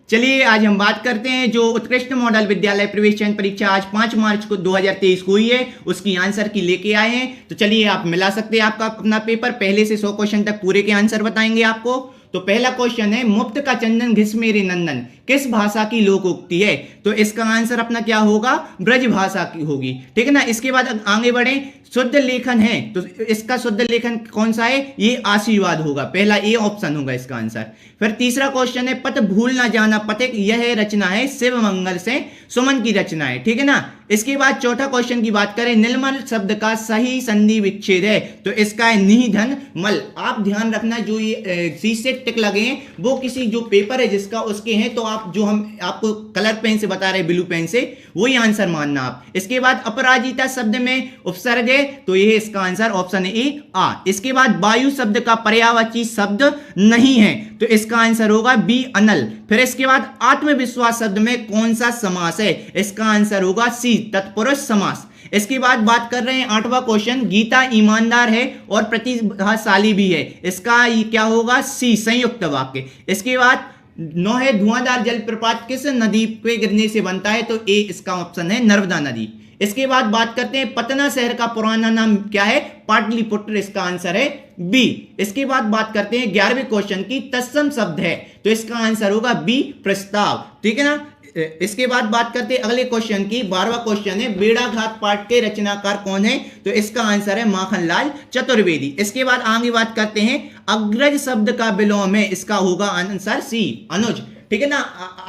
चलिए आज हम बात करते हैं जो उत्कृष्ट मॉडल विद्यालय प्रवेश चयन परीक्षा आज 5 मार्च को 2023 को हुई है उसकी आंसर की लेके आए हैं। तो चलिए आप मिला सकते हैं आपका अपना पेपर, पहले से 100 क्वेश्चन तक पूरे के आंसर बताएंगे आपको। तो पहला क्वेश्चन है, मुफ्त का चंदन घिस मेरे नंदन किस भाषा की लोकोक्ति है? तो इसका आंसर अपना क्या होगा? ब्रज भाषा की होगी, ठीक है ना। इसके बाद आगे बढ़े, शुद्ध लेखन है तो इसका शुद्ध लेखन कौन सा है? ये आशीर्वाद होगा, पहला ए ऑप्शन होगा इसका आंसर। फिर तीसरा क्वेश्चन है, पथ भूल ना जाना पथिक यह रचना है शिव मंगल से सुमन की रचना है, ठीक है ना। इसके बाद चौथा क्वेश्चन की बात करें, निर्मल शब्द का सही संधि विच्छेद है तो इसका है निधन मल। आप ध्यान रखना जो ये सी से टिक लगे हैं वो किसी जो पेपर है जिसका उसके हैं, तो आप जो हम आपको कलर पेन से बता रहे हैं ब्लू पेन से वही आंसर मानना आप। इसके बाद अपराजिता शब्द में उपसर्ग है तो यह इसका आंसर ऑप्शन ए आ। इसके बाद वायु शब्द का पर्यायवाची शब्द नहीं है तो इसका आंसर होगा बी अनल। फिर इसके बाद आत्मविश्वास शब्द में कौन सा समास है? इसका आंसर होगा सी तत्पुरुष समास। इसके बाद बात कर रहे हैं आठवां क्वेश्चन, गीता ईमानदार है और प्रतिभाशाली भी है, इसका ये क्या होगा? सी संयुक्त वाक्य। इसके बाद 9 है, धुआंधार जलप्रपात किस नदी पे गिरने से बनता है? तो ए इसका ऑप्शन है नर्मदा नदी। इसके बाद बात करते हैं, पटना शहर का पुराना नाम क्या है? पाटलिपुत्र, इसका आंसर है बी। इसके बाद बात करते हैं 11वें क्वेश्चन की, तत्सम शब्द है तो इसका आंसर होगा बी प्रस्ताव, ठीक है ना। इसके बाद बात करते हैं अगले क्वेश्चन की, 12वां क्वेश्चन है, बेड़ाघाट पाठ के रचनाकार कौन है? तो इसका आंसर है माखनलाल चतुर्वेदी। इसके बाद आगे बात करते हैं, अग्रज शब्द का विलोम है, इसका होगा आंसर सी अनुज, ठीक है ना।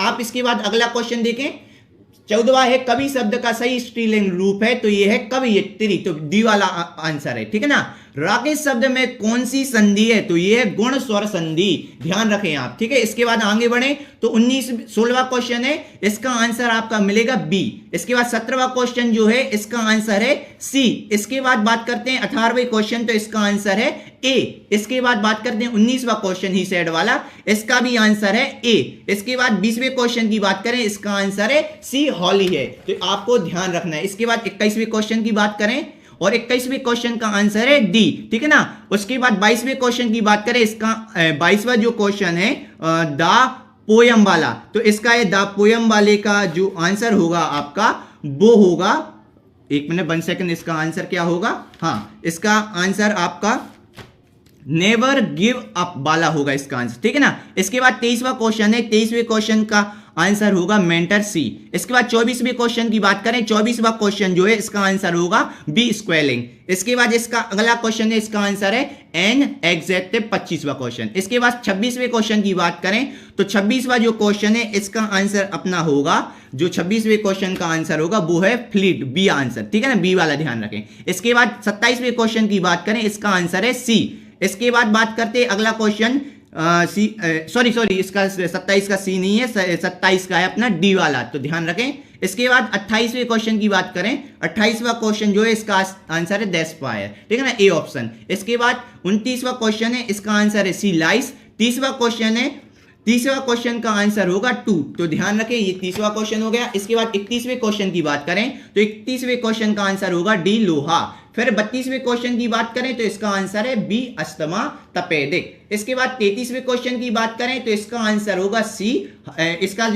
आप इसके बाद अगला क्वेश्चन देखें, 14वां है, कवि शब्द का सही स्त्रीलिंग रूप है तो यह है कवयित्री, तो डी वाला आंसर है, ठीक है ना। राकेश शब्द में कौन सी संधि है? तो यह है गुण स्वर संधि, ध्यान रखें आप, ठीक है। इसके बाद आगे बढ़े तो 16वां क्वेश्चन है, इसका आंसर आपका मिलेगा बी। इसके बाद 17वां क्वेश्चन जो है इसका आंसर है सी। इसके बाद बात करते हैं 18वें क्वेश्चन, तो इसका आंसर है ए। इसके बाद बात करते हैं 19वां क्वेश्चन ही सेड वाला, इसका भी आंसर है ए। इसके बाद 20वें क्वेश्चन की बात करें, इसका आंसर है सी हॉली है, तो आपको ध्यान रखना है। इसके बाद 21वें क्वेश्चन की बात करें और 21वें क्वेश्चन का आंसर है डी, ठीक है ना। उसके बाद 22वें क्वेश्चन की बात करें, इसका 22वां जो क्वेश्चन है दा पोयम वाला, तो इसका है दा पोयम वाले का जो आंसर होगा आपका वो होगा, 1 मिनट 1 सेकंड, इसका आंसर क्या होगा? हाँ, इसका आंसर आपका नेवर गिव अप वाला होगा इसका आंसर, ठीक है ना। इसके बाद 23वां क्वेश्चन है, 23वें क्वेश्चन का आंसर होगा मेंटर सी। इसके बाद 24वें क्वेश्चन की बात करें, 24वां क्वेश्चन जो है इसका आंसर होगा बी स्क्वेलिंग। इसके बाद इसका अगला क्वेश्चन है, इसका आंसर है एन एग्जेक्टिव, 25वां क्वेश्चन। इसके बाद 26वें क्वेश्चन की बात करें तो 26वां जो क्वेश्चन है इसका आंसर अपना होगा, जो 26वें क्वेश्चन का आंसर होगा वो है फ्लीट, बी आंसर, ठीक है ना, बी वाला ध्यान रखें। इसके बाद 27वें क्वेश्चन की बात करें, इसका आंसर है सी। इसके बाद बात करते हैं अगला क्वेश्चन सॉरी इसका 27 का सी नहीं है, 27 का है अपना डी वाला, तो ध्यान रखें। इसके बाद 28वें क्वेश्चन की बात करें, 28वां क्वेश्चन जो है इसका आंसर है डेस्पायर, ठीक है ना, ए ऑप्शन। इसके बाद 29वां क्वेश्चन है, इसका आंसर है सी लाइस। 30वां क्वेश्चन है, 30वां क्वेश्चन का आंसर होगा टू, तो ध्यान रखें ये 30वां क्वेश्चन हो गया। इसके बाद 31वें क्वेश्चन की बात करें तो 31वें क्वेश्चन का आंसर होगा डी लोहा। फिर 32वें क्वेश्चन की बात करें तो इसका आंसर है बी अस्थमा तपेदिक। इसके बाद 33वें क्वेश्चन की बात करें तो इसका आंसर होगा सी, इसका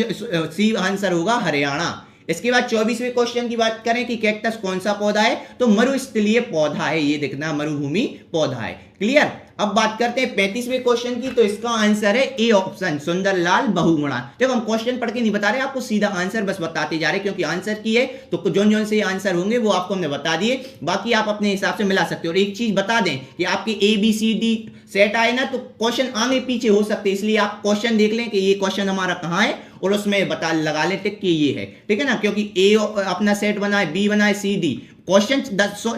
सी आंसर होगा हरियाणा। इसके बाद 24वें क्वेश्चन की बात करें कि कैक्टस कौन सा पौधा है? तो मरुस्थलीय पौधा है, ये देखना मरुभूमि पौधा है, क्लियर। अब बात करते हैं 35वें क्वेश्चन की, तो इसका आंसर है ए ऑप्शन सुंदरलाल बहुगुणा। देखो हम क्वेश्चन पढ़ के नहीं बता रहे आपको, सीधा आंसर बस बताते जा रहे, क्योंकि आंसर की है तो जोन जोन से आंसर होंगे वो आपको हमने बता दिए, बाकी आप अपने हिसाब से मिला सकते हो। और एक चीज बता दें कि आपके ABCD सेट आए ना तो क्वेश्चन आगे पीछे हो सकते हैं, इसलिए आप क्वेश्चन देख लें कि ये क्वेश्चन हमारा कहाँ है और उसमें बता लगा ले टिक कि ये है, ठीक है ना, क्योंकि ए अपना सेट बना है, बी बना है, CD क्वेश्चन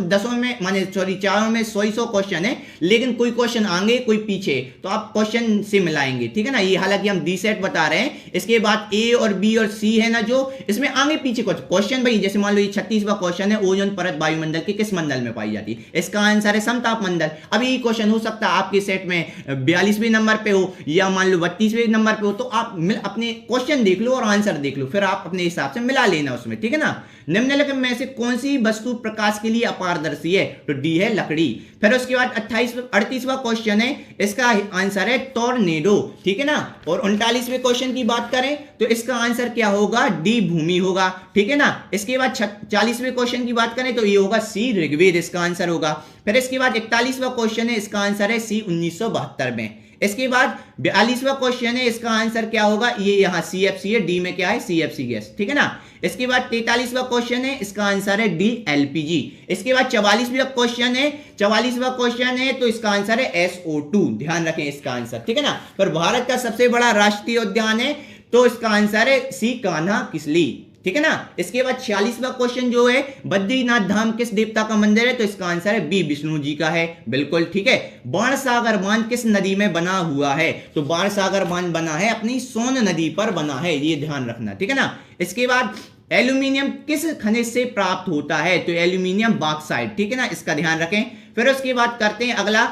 10 में माने सॉरी 4 में 100 क्वेश्चन है, लेकिन कोई क्वेश्चन आगे कोई पीछे, तो आप क्वेश्चन से मिलाएंगे, ठीक है ना। ये हालांकि हम डी सेट बता रहे हैं। इसके बाद ए और बी और सी है ना, जो इसमें आगे पीछे क्वेश्चन भाई, जैसे मान लो ये 36वां क्वेश्चन है, ओजोन परत वायुमंडल के किस मंडल में पाई जाती है? इसका आंसर है समताप मंडल। अब ये क्वेश्चन हो सकता है आपके आपके सेट में 42वें नंबर पे हो या मान लो 32वें नंबर पे हो, तो आप अपने क्वेश्चन देख लो और आंसर देख लो, फिर आप अपने हिसाब से मिला लेना उसमें, ठीक है ना। निम्नलिखित में से कौन सी वस्तु प्रकाश के लिए अपारदर्शी है? तो डी है लकड़ी। फिर उसके बाद 38वां क्वेश्चन है, इसका आंसर है टॉर्नेडो, ठीक है ना। और 39वें क्वेश्चन की बात करें तो इसका आंसर क्या होगा? डी भूमि होगा, ठीक है ना। इसके बाद 40वें क्वेश्चन की बात करें तो ये होगा सी ऋग्वेद, इसका आंसर होगा। फिर इसके बाद 41वां क्वेश्चन है, इसका आंसर है सी 1972 में। इसके बाद 42वां क्वेश्चन है, इसका आंसर क्या होगा? ये यहां CFC है, डी में क्या है? CFC गैस, ठीक है ना। इसके बाद 43वां क्वेश्चन है, इसका आंसर है डी LPG। इसके बाद 44वां क्वेश्चन है तो इसका आंसर है SO2, ध्यान रखें इसका आंसर, ठीक है ना। पर भारत का सबसे बड़ा राष्ट्रीय उद्यान है तो इसका आंसर है सी कान्हा किसली, ठीक है ना। इसके बाद 46वां क्वेश्चन जो है, बद्रीनाथ धाम किस देवता का मंदिर है? तो इसका आंसर है बी विष्णु जी का है, बिल्कुल ठीक है। बाणसागर बांध किस नदी में बना हुआ है? तो बाणसागर बांध बना है अपनी सोन नदी पर बना है, ये ध्यान रखना, ठीक है ना। इसके बाद एल्यूमिनियम किस खनिज से प्राप्त होता है? तो एल्यूमिनियम बॉक्साइट, ठीक है ना, इसका ध्यान रखें। फिर उसके बाद करते हैं अगला,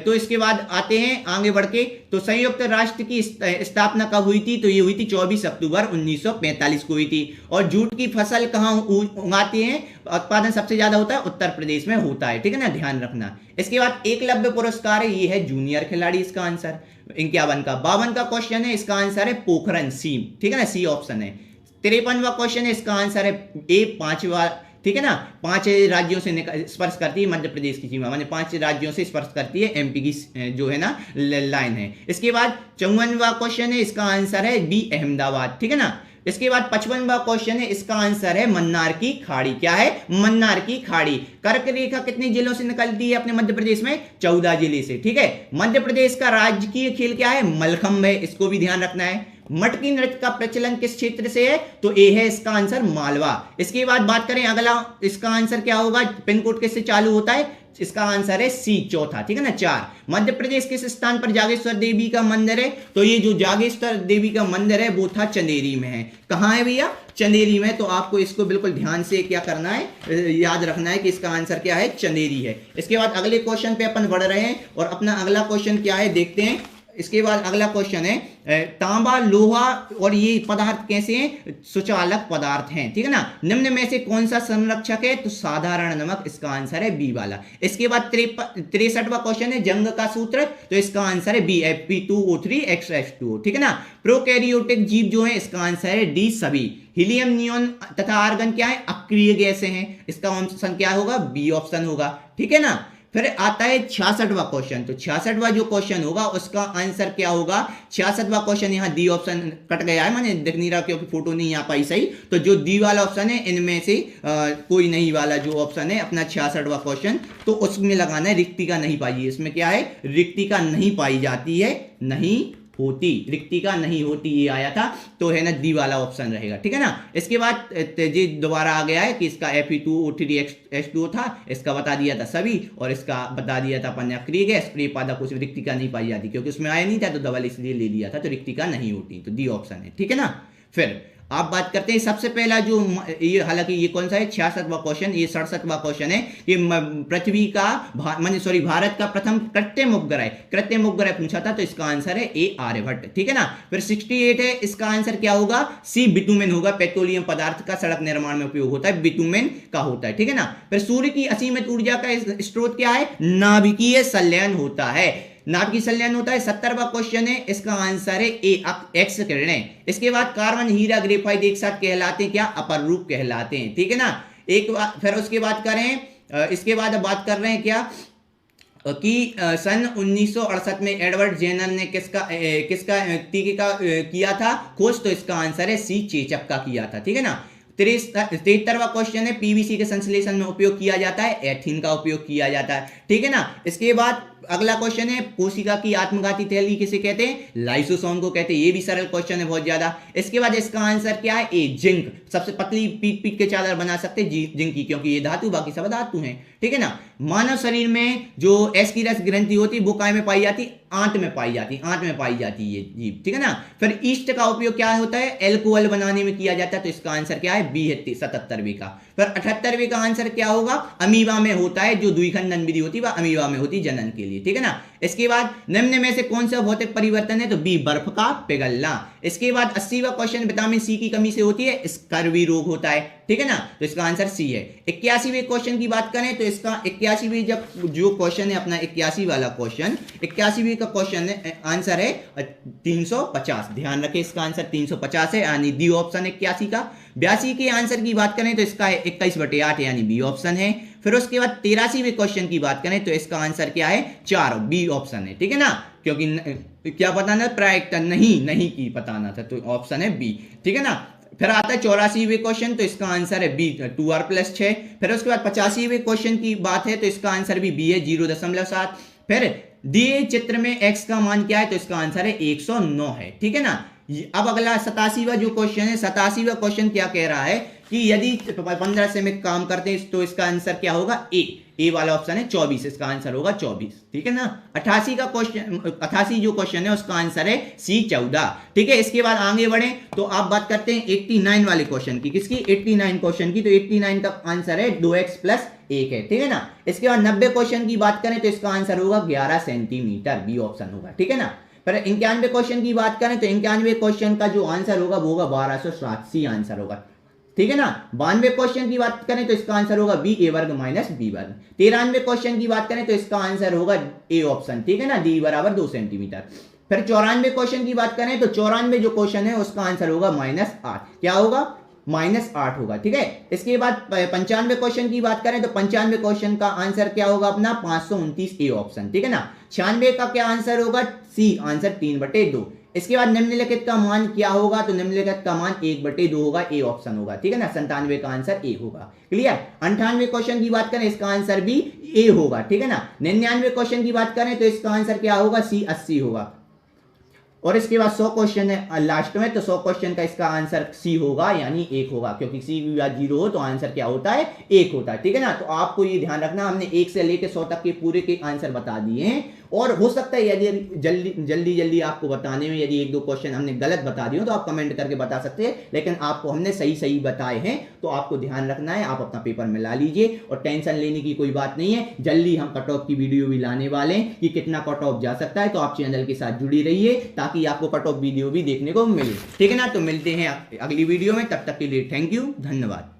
तो इसके बाद आते हैं आगे बढ़ के, तो संयुक्त राष्ट्र की स्थापना कब हुई थी? तो ये हुई थी 24 अक्टूबर 1945 को हुई थी। और जूट की फसल कहाँ उगाते हैं? उत्पादन सबसे ज्यादा होता है उत्तर प्रदेश में होता है, ठीक है ना, ध्यान रखना। इसके बाद एकलव्य पुरस्कार है, ये है जूनियर खिलाड़ी, इसका आंसर 51 का। 52 का क्वेश्चन है, इसका आंसर है पोखरण, सी, ठीक है ना, सी ऑप्शन है। 53वां क्वेश्चन है, इसका आंसर है ए 5वां, ठीक है ना। 5 राज्यों से स्पर्श करती है मध्य प्रदेश की सीमा, माने 5 राज्यों से स्पर्श करती है MP की जो है ना लाइन है। इसके बाद 54वां क्वेश्चन है, इसका आंसर है बी अहमदाबाद, ठीक है ना। इसके बाद 55वां क्वेश्चन है, इसका आंसर है मन्नार की खाड़ी। क्या है? मन्नार की खाड़ी। कर्क रेखा कितने जिलों से निकलती है अपने मध्य प्रदेश में? 14 जिले से, ठीक है। मध्य प्रदेश का राजकीय खेल क्या है? मलखंभ है, इसको भी ध्यान रखना है। मटकी नृत्य का प्रचलन किस क्षेत्र से है? तो ए है इसका आंसर मालवा। इसके बाद बात करें अगला, इसका आंसर क्या होगा? पिन कोड किससे चालू होता है? इसका आंसर है सी, चौथा, ठीक है ना, 4। मध्य प्रदेश किस स्थान पर जागेश्वर देवी का मंदिर है? तो ये जो जागेश्वर देवी का मंदिर है वो था चंदेरी में है। कहां है भैया? चंदेरी में। तो आपको इसको बिल्कुल ध्यान से क्या करना है, याद रखना है कि इसका आंसर क्या है? चंदेरी है। इसके बाद अगले क्वेश्चन पे अपन बढ़ रहे हैं और अपना अगला क्वेश्चन क्या है देखते हैं। इसके बाद अगला क्वेश्चन है तांबा, लोहा और ये पदार्थ कैसे हैं? सुचालक पदार्थ हैं, ठीक है ना। निम्न में से कौन सा संरक्षक है? तो साधारण नमक, इसका आंसर है बी वाला। इसके बाद 63वां क्वेश्चन है जंग का सूत्र, तो इसका आंसर है बी Fe2O3X2O, ठीक है ना। प्रोकैरियोटिक जीव जो है, इसका आंसर है डी सभी। हीलियम, नियोन तथा आर्गन क्या है? अक्रिय गैसें हैं, इसका ऑप्शन क्या होगा? बी ऑप्शन होगा, ठीक है ना। फिर आता है 66वां क्वेश्चन, तो 66वां जो क्वेश्चन होगा उसका आंसर क्या होगा? 66वां क्वेश्चन यहाँ डी ऑप्शन कट गया है, माने दिख नहीं रहा क्योंकि फोटो नहीं आ पाई सही, तो जो डी वाला ऑप्शन है इनमें से कोई नहीं वाला जो ऑप्शन है अपना 66वां क्वेश्चन, तो उसमें लगाना है रिक्तिका नहीं पाई। इसमें क्या है? रिक्तिका नहीं पाई जाती है, नहीं होती, रिक्तिका नहीं होती, ये आया था, तो है ना डी वाला ऑप्शन रहेगा, ठीक है ना। इसके बाद जी दोबारा आ गया है कि इसका Fe2O3H2O था, इसका बता दिया था सभी, और इसका बता दिया था अपन अक्रिय गैस, प्रियपादक उसमें रिक्तिका नहीं पाई जाती क्योंकि उसमें आया नहीं था, तो डबल इसलिए ले लिया था, तो रिक्तिका नहीं होती, तो डी ऑप्शन है, ठीक है ना। फिर आप बात करते हैं सबसे पहला जो ये, हालांकि ये कौन सा है? 66वां क्वेश्चन, ये 67वां क्वेश्चन है कि पृथ्वी का भारत का प्रथम कृत्रिम उपग्रह पूछा था, तो इसका आंसर है ए आर्यभट्ट, ठीक है ना। फिर 68 है, इसका आंसर क्या होगा? सी बिटुमेन होगा। पेट्रोलियम पदार्थ का सड़क निर्माण में उपयोग होता है, बिटुमेन का होता है, ठीक है ना। फिर सूर्य की असीमित ऊर्जा का स्रोत क्या है? नाभिकीय संलयन होता है, नाभिकीय संलयन होता है। 70वां क्वेश्चन है, इसका आंसर है ए एक्स किरणें। इसके बाद कार्बन, हीरा, ग्रेफाइट एक साथ कहलाते हैं क्या? अपर रूप कहलाते हैं, ठीक है ना। एक बार फिर उसके बाद करें, इसके बाद बात कर रहे हैं क्या कि सन 1968 में एडवर्ड जेनर ने किसका टीके का किया था खोज? तो इसका आंसर है सी, चेचक का किया था, ठीक है ना। 73वां क्वेश्चन है, पीवीसी के संश्लेषण में उपयोग किया जाता है, एथीन का उपयोग किया जाता है, ठीक है ना। इसके बाद अगला क्वेश्चन है, कोशिका की आत्मघाती थैली किसे कहते हैं? लाइसोसोम को कहते हैं। ये भी सरल क्वेश्चन है बहुत ज्यादा। इसके बाद इसका आंसर क्या है? ए जिंक। सबसे पतली पीट के चादर बना सकते हैं जिंक की, क्योंकि ये धातु, बाकी सब धातु हैं, ठीक है ना। मानव शरीर में जो एस्किरस ग्रंथि होती है वो काय में पाई जाती? आंत में पाई जाती है ये जीव, ठीक है ना। फिर ईस्ट का उपयोग क्या होता है? एल्कोहल बनाने में किया जाता है, तो इसका आंसर क्या है? बी है 77वें का। फिर 78वें का आंसर क्या होगा? अमीबा में होता है, जो द्विखंडन विधि होती है वह अमीबा में होती है जनन के लिए। लिए, ठीक है ना। इसके बाद निम्न में से कौन सा भौतिक परिवर्तन है, तो बी बर्फ का पिघलना। इसके बाद 80वां क्वेश्चन, विटामिन सी की कमी से होती है स्कर्वी रोग होता है, ठीक है ना, तो इसका आंसर सी है। 81वें क्वेश्चन की बात करें तो इसका 81वें जो क्वेश्चन है अपना 81 वाला क्वेश्चन, 81वें का क्वेश्चन आंसर है 350। ध्यान रखें इसका आंसर 350 है, यानी डी ऑप्शन 81 का। 82 के आंसर की बात करें तो इसका 21/8 यानी बी ऑप्शन है। फिर उसके बाद 83वें क्वेश्चन की बात करें तो इसका आंसर क्या है, 4, बी ऑप्शन है, ठीक है ना, क्योंकि क्या बताना, प्रायिकता नहीं की बताना था, तो ऑप्शन है बी, ठीक है ना। फिर आता है 84वें क्वेश्चन, तो इसका आंसर है बी 2r+6। फिर उसके बाद 85वें क्वेश्चन की बात है तो इसका आंसर भी बी है 0.7। फिर दिए चित्र में x का मान क्या है, तो इसका आंसर है 109 है, ठीक है ना। अब अगला 87वां जो क्वेश्चन है, 87वां क्वेश्चन क्या कह रहा है कि यदि 15 से में काम करते हैं तो इसका आंसर क्या होगा, ए वाला ऑप्शन है 24, इसका आंसर होगा 24, ठीक है ना। 88 का क्वेश्चन, 88 जो क्वेश्चन है उसका आंसर है सी 14, ठीक है। इसके बाद आगे बढ़े तो आप बात करते हैं 89 वाले क्वेश्चन की, किसकी, 89 क्वेश्चन की। तो 89 का आंसर है 2x+1 है, ठीक है ना। इसके बाद 90 क्वेश्चन की बात करें तो इसका आंसर होगा 11 सेंटीमीटर, बी ऑप्शन होगा, ठीक है ना। पर 91 क्वेश्चन की बात करें तो 91 क्वेश्चन का जो आंसर होगा वो होगा 1260, सी आंसर होगा, ठीक है ना। 92 क्वेश्चन की बात करें तो इसका आंसर होगा बी a² - b²। 93 क्वेश्चन की बात करें तो इसका आंसर होगा ए ऑप्शन, ठीक है ना, d = 2 सेंटीमीटर। फिर 94 क्वेश्चन की बात करें तो 94 जो क्वेश्चन है उसका आंसर होगा -8, क्या होगा, -8 होगा, ठीक है। इसके बाद 95 क्वेश्चन की बात करें तो 95 क्वेश्चन का आंसर क्या होगा अपना 529, ए ऑप्शन, ठीक है ना। 96 का क्या आंसर होगा, सी आंसर 3/2। इसके बाद निम्नलिखित का मान क्या होगा, तो निम्नलिखित का मान 1/2 होगा, ए ऑप्शन होगा, ठीक है ना। 97 का आंसर ए होगा, क्लियर। 98 क्वेश्चन की बात करें इसका आंसर भी ए होगा, ठीक है ना। 99 क्वेश्चन की बात करें तो इसका आंसर क्या होगा, सी 80 होगा। और इसके बाद 100 क्वेश्चन है लास्ट में, तो 100 क्वेश्चन का इसका आंसर सी होगा, यानी 1 होगा, क्योंकि सी भी 0 हो तो आंसर क्या होता है, 1 होता है, ठीक है ना। तो आपको ये ध्यान रखना, हमने 1 से लेकर 100 तक के पूरे के आंसर बता दिए हैं। और हो सकता है यदि जल्दी आपको बताने में यदि 1-2 क्वेश्चन हमने गलत बता दिए हो तो आप कमेंट करके बता सकते हैं, लेकिन आपको हमने सही बताए हैं, तो आपको ध्यान रखना है, आप अपना पेपर मिला लीजिए और टेंशन लेने की कोई बात नहीं है। जल्दी हम कट ऑफ की वीडियो भी लाने वाले हैं कि कितना कट ऑफ जा सकता है, तो आप चैनल के साथ जुड़ी रहिए ताकि आपको कट ऑफ वीडियो भी देखने को मिले, ठीक है ना। तो मिलते हैं अगली वीडियो में, तब तक के लिए थैंक यू, धन्यवाद।